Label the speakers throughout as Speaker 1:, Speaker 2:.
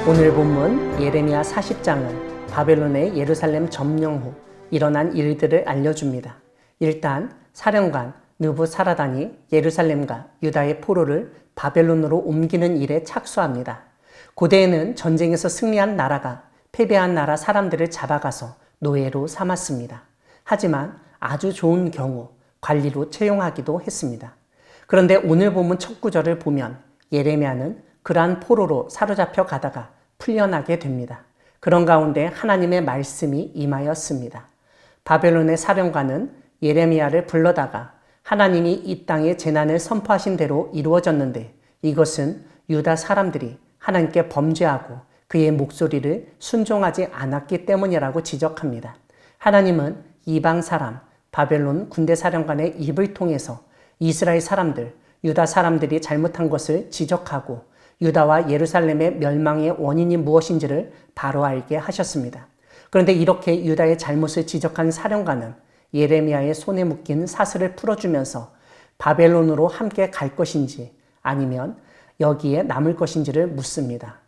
Speaker 1: 오늘 본문 예레미야 40장은 바벨론의 예루살렘 점령 후 일어난 일들을 알려줍니다. 일단 사령관 느부사라단이 예루살렘과 유다의 포로를 바벨론으로 옮기는 일에 착수합니다. 고대에는 전쟁에서 승리한 나라가 패배한 나라 사람들을 잡아가서 노예로 삼았습니다. 하지만 아주 좋은 경우 관리로 채용하기도 했습니다. 그런데 오늘 본문 첫 구절을 보면 예레미야는 그러한 포로로 사로잡혀 가다가 풀려나게 됩니다. 그런 가운데 하나님의 말씀이 임하였습니다. 바벨론의 사령관은 예레미야를 불러다가 하나님이 이 땅에 재난을 선포하신 대로 이루어졌는데 이것은 유다 사람들이 하나님께 범죄하고 그의 목소리를 순종하지 않았기 때문이라고 지적합니다. 하나님은 이방 사람, 바벨론 군대 사령관의 입을 통해서 이스라엘 사람들, 유다 사람들이 잘못한 것을 지적하고 유다와 예루살렘의 멸망의 원인이 무엇인지를 바로 알게 하셨습니다. 그런데 이렇게 유다의 잘못을 지적한 사령관은 예레미야의 손에 묶인 사슬을 풀어주면서 바벨론으로 함께 갈 것인지 아니면 여기에 남을 것인지를 묻습니다.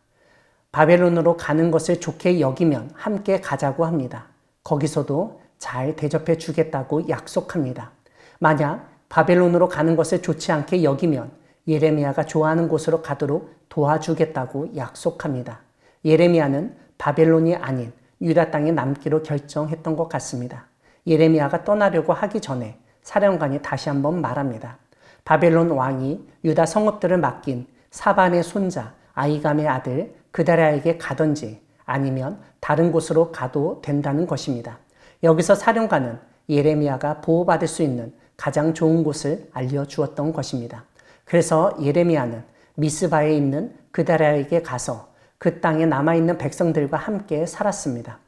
Speaker 1: 바벨론으로 가는 것을 좋게 여기면 함께 가자고 합니다. 거기서도 잘 대접해 주겠다고 약속합니다. 만약 바벨론으로 가는 것을 좋지 않게 여기면 예레미야가 좋아하는 곳으로 가도록 도와주겠다고 약속합니다. 예레미야는 바벨론이 아닌 유다 땅에 남기로 결정했던 것 같습니다. 예레미야가 떠나려고 하기 전에 사령관이 다시 한번 말합니다. 바벨론 왕이 유다 성읍들을 맡긴 사반의 손자 아이감의 아들 그다랴에게 가든지 아니면 다른 곳으로 가도 된다는 것입니다. 여기서 사령관은 예레미야가 보호받을 수 있는 가장 좋은 곳을 알려주었던 것입니다. 그래서 예레미야는 미스바에 있는 그다랴에게 가서 그 땅에 남아있는 백성들과 함께 살았습니다.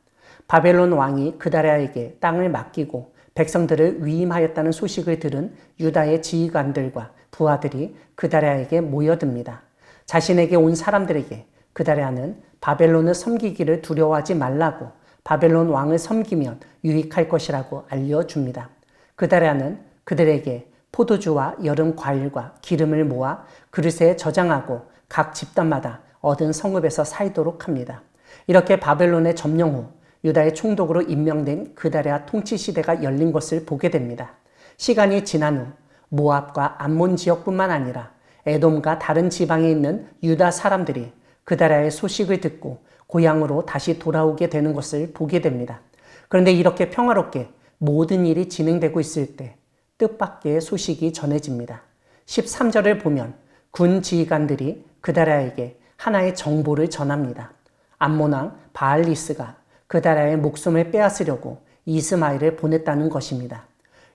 Speaker 1: 바벨론 왕이 그다랴에게 땅을 맡기고 백성들을 위임하였다는 소식을 들은 유다의 지휘관들과 부하들이 그다랴에게 모여듭니다. 자신에게 온 사람들에게 그다랴는 바벨론을 섬기기를 두려워하지 말라고 바벨론 왕을 섬기면 유익할 것이라고 알려줍니다. 그다랴는 그들에게 포도주와 여름 과일과 기름을 모아 그릇에 저장하고 각 집단마다 얻은 성읍에서 살도록 합니다. 이렇게 바벨론의 점령 후 유다의 총독으로 임명된 그다랴 통치 시대가 열린 것을 보게 됩니다. 시간이 지난 후 모압과 암몬 지역뿐만 아니라 에돔과 다른 지방에 있는 유다 사람들이 그다랴의 소식을 듣고 고향으로 다시 돌아오게 되는 것을 보게 됩니다. 그런데 이렇게 평화롭게 모든 일이 진행되고 있을 때 뜻밖의 소식이 전해집니다. 13절을 보면 군 지휘관들이 그다랴에게 하나의 정보를 전합니다. 암몬 왕 바알리스가 그다랴의 목숨을 빼앗으려고 이스마엘을 보냈다는 것입니다.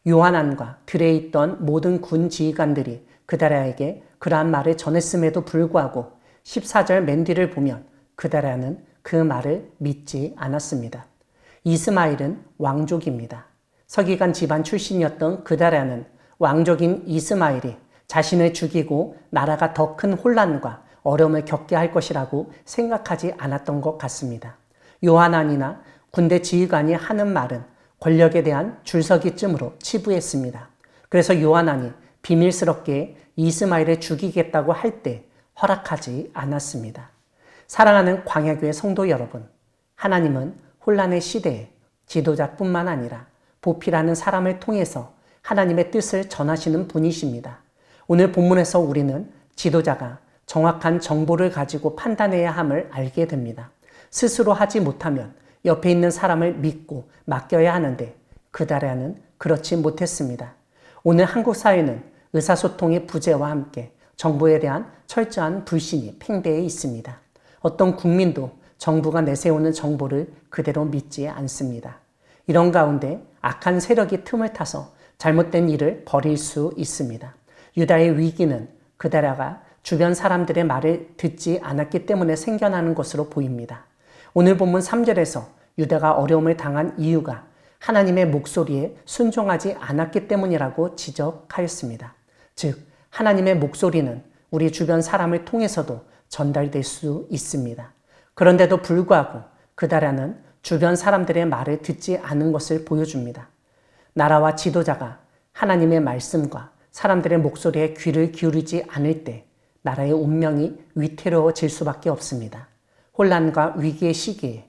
Speaker 1: 요하난과 들에 있던 모든 군 지휘관들이 그다랴에게 그러한 말을 전했음에도 불구하고 14절 맨 뒤를 보면 그다랴는 그 말을 믿지 않았습니다. 이스마엘은 왕족입니다. 서기관 집안 출신이었던 그다랴는 왕족인 이스마엘이 자신을 죽이고 나라가 더 큰 혼란과 어려움을 겪게 할 것이라고 생각하지 않았던 것 같습니다. 요하난이나 군대 지휘관이 하는 말은 권력에 대한 줄서기쯤으로 치부했습니다. 그래서 요하난이 비밀스럽게 이스마엘을 죽이겠다고 할 때 허락하지 않았습니다. 사랑하는 광야교회 성도 여러분, 하나님은 혼란의 시대에 지도자뿐만 아니라 보필하는 사람을 통해서 하나님의 뜻을 전하시는 분이십니다. 오늘 본문에서 우리는 지도자가 정확한 정보를 가지고 판단해야 함을 알게 됩니다. 스스로 하지 못하면 옆에 있는 사람을 믿고 맡겨야 하는데 그다랴는 그렇지 못했습니다. 오늘 한국 사회는 의사소통의 부재와 함께 정부에 대한 철저한 불신이 팽배해 있습니다. 어떤 국민도 정부가 내세우는 정보를 그대로 믿지 않습니다. 이런 가운데 악한 세력이 틈을 타서 잘못된 일을 벌일 수 있습니다. 유다의 위기는 그다랴가 주변 사람들의 말을 듣지 않았기 때문에 생겨나는 것으로 보입니다. 오늘 본문 3절에서 유다가 어려움을 당한 이유가 하나님의 목소리에 순종하지 않았기 때문이라고 지적하였습니다. 즉, 하나님의 목소리는 우리 주변 사람을 통해서도 전달될 수 있습니다. 그런데도 불구하고 그다랴는 주변 사람들의 말을 듣지 않은 것을 보여줍니다. 나라와 지도자가 하나님의 말씀과 사람들의 목소리에 귀를 기울이지 않을 때 나라의 운명이 위태로워질 수밖에 없습니다. 혼란과 위기의 시기에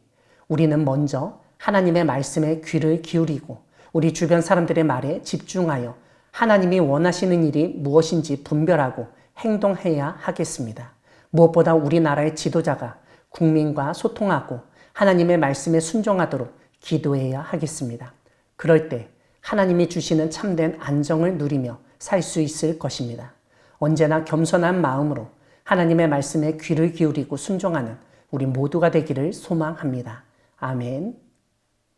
Speaker 1: 우리는 먼저 하나님의 말씀에 귀를 기울이고 우리 주변 사람들의 말에 집중하여 하나님이 원하시는 일이 무엇인지 분별하고 행동해야 하겠습니다. 무엇보다 우리나라의 지도자가 국민과 소통하고 하나님의 말씀에 순종하도록 기도해야 하겠습니다. 그럴 때 하나님이 주시는 참된 안정을 누리며 살 수 있을 것입니다. 언제나 겸손한 마음으로 하나님의 말씀에 귀를 기울이고 순종하는 우리 모두가 되기를 소망합니다. 아멘.